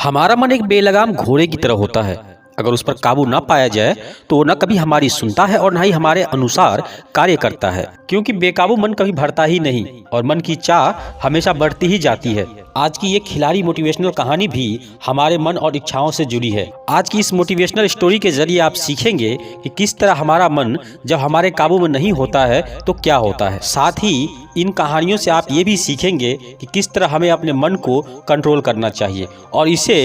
हमारा मन एक बेलगाम घोड़े की तरह होता है। अगर उस पर काबू ना पाया जाए तो वो न कभी हमारी सुनता है और न ही हमारे अनुसार कार्य करता है, क्योंकि बेकाबू मन कभी भरता ही नहीं और मन की चाह हमेशा बढ़ती ही जाती है। आज की ये खिलाड़ी मोटिवेशनल कहानी भी हमारे मन और इच्छाओं से जुड़ी है। आज की इस मोटिवेशनल स्टोरी के जरिए आप सीखेंगे कि किस तरह हमारा मन जब हमारे काबू में नहीं होता है तो क्या होता है। साथ ही इन कहानियों से आप ये भी सीखेंगे कि किस तरह हमें अपने मन को कंट्रोल करना चाहिए और इसे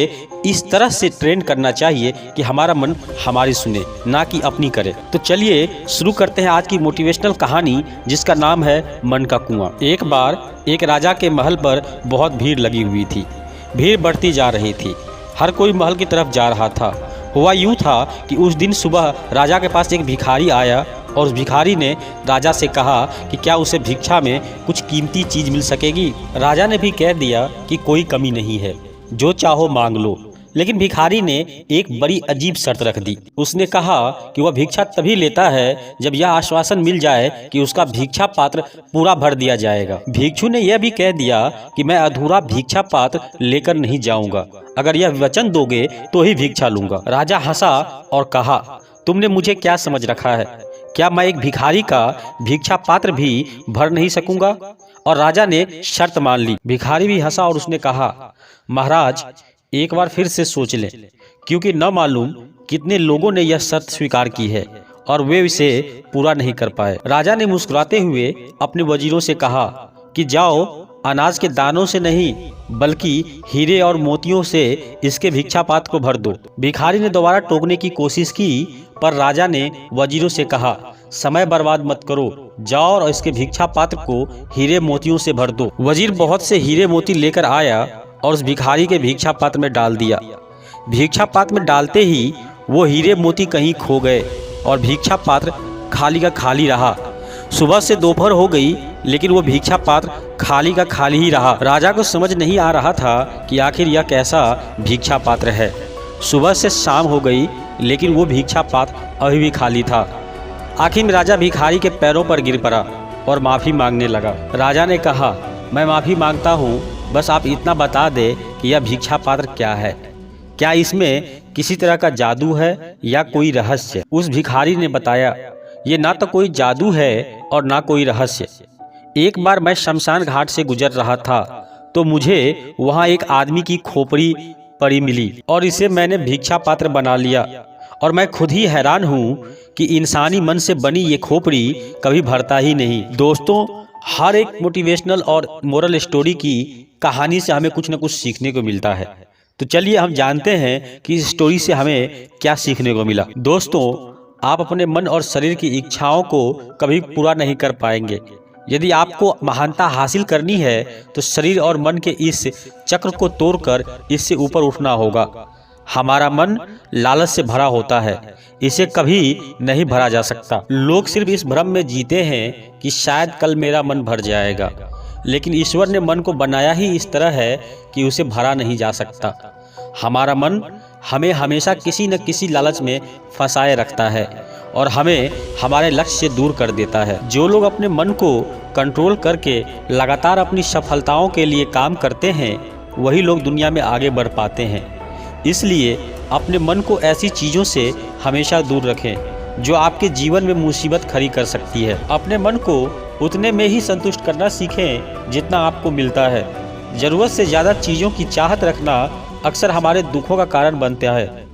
इस तरह से ट्रेन करना चाहिए कि हमारा मन हमारी सुने, ना कि अपनी करे। तो चलिए शुरू करते हैं आज की मोटिवेशनल कहानी, जिसका नाम है मन का कुआं। एक बार एक राजा के महल पर बहुत भीड़ लगी हुई थी। भीड़ बढ़ती जा रही थी, हर कोई महल की तरफ जा रहा था। हुआ यूँ था कि उस दिन सुबह राजा के पास एक भिखारी आया और उस भिखारी ने राजा से कहा कि क्या उसे भिक्षा में कुछ कीमती चीज मिल सकेगी। राजा ने भी कह दिया कि कोई कमी नहीं है, जो चाहो मांग लो। लेकिन भिखारी ने एक बड़ी अजीब शर्त रख दी। उसने कहा कि वह भिक्षा तभी लेता है जब यह आश्वासन मिल जाए कि उसका भिक्षा पात्र पूरा भर दिया जाएगा। भिक्षु ने यह भी कह दिया कि मैं अधूरा भिक्षा पात्र लेकर नहीं जाऊंगा, अगर यह वचन दोगे तो ही भिक्षा लूंगा। राजा हंसा और कहा, तुमने मुझे क्या समझ रखा है? क्या मैं एक भिखारी का भिक्षा पात्र भी भर नहीं सकूंगा? और राजा ने शर्त मान ली। भिखारी भी हंसा और उसने कहा, महाराज एक बार फिर से सोच लें, क्योंकि न मालूम कितने लोगों ने यह शर्त स्वीकार की है और वे इसे पूरा नहीं कर पाए। राजा ने मुस्कुराते हुए अपने वजीरों से कहा कि जाओ, अनाज के दानों से नहीं बल्कि हीरे और मोतियों से इसके भिक्षा पात्र को भर दो। भिखारी ने दोबारा टोकने की कोशिश की, पर राजा ने वजीरों से कहा, समय बर्बाद मत करो, जाओ और इसके भिक्षा पात्र को हीरे मोतियों से भर दो। वजीर बहुत से हीरे मोती लेकर आया और उस भिखारी के भिक्षा पात्र में डाल दिया। भिक्षा पात्र में डालते ही वो हीरे मोती कहीं खो गए और भिक्षा पात्र खाली का खाली रहा। सुबह से दोपहर हो गई, लेकिन वो भिक्षा पात्र खाली का खाली ही रहा। राजा को समझ नहीं आ रहा था कि आखिर यह कैसा भिक्षा पात्र है। सुबह से शाम हो गई, लेकिन वो भिक्षा पात्र अभी भी खाली था। आखिर में राजा भिखारी के पैरों पर गिर पड़ा और माफ़ी मांगने लगा। राजा ने कहा, मैं माफ़ी मांगता हूँ, बस आप इतना बता दे कि यह भिक्षा पात्र क्या है। क्या इसमें किसी तरह का जादू है या कोई रहस्य? उस भिखारी ने बताया, ये ना तो कोई जादू है और ना कोई रहस्य। एक बार मैं शमशान घाट से गुजर रहा था तो मुझे वहाँ एक आदमी की खोपड़ी पड़ी मिली और इसे मैंने भिक्षा पात्र बना लिया। और मैं खुद ही हैरान हूँ कि इंसानी मन से बनी ये खोपड़ी कभी भरता ही नहीं। दोस्तों, हर एक मोटिवेशनल और मोरल स्टोरी की कहानी से हमें कुछ न कुछ सीखने को मिलता है। तो चलिए हम जानते हैं कि इस स्टोरी से हमें क्या सीखने को मिला। दोस्तों, आप अपने मन और शरीर की इच्छाओं को कभी पूरा नहीं कर पाएंगे। यदि आपको महानता हासिल करनी है तो शरीर और मन के इस चक्र को तोड़कर इससे ऊपर उठना होगा। हमारा मन लालच से भरा होता है, इसे कभी नहीं भरा जा सकता। लोग सिर्फ इस भ्रम में जीते हैं कि शायद कल मेरा मन भर जाएगा, लेकिन ईश्वर ने मन को बनाया ही इस तरह है कि उसे भरा नहीं जा सकता। हमारा मन हमें हमेशा किसी न किसी लालच में फंसाए रखता है और हमें हमारे लक्ष्य से दूर कर देता है। जो लोग अपने मन को कंट्रोल करके लगातार अपनी सफलताओं के लिए काम करते हैं, वही लोग दुनिया में आगे बढ़ पाते हैं। इसलिए अपने मन को ऐसी चीज़ों से हमेशा दूर रखें जो आपके जीवन में मुसीबत खड़ी कर सकती है। अपने मन को उतने में ही संतुष्ट करना सीखें जितना आपको मिलता है। ज़रूरत से ज़्यादा चीज़ों की चाहत रखना अक्सर हमारे दुखों का कारण बनता है।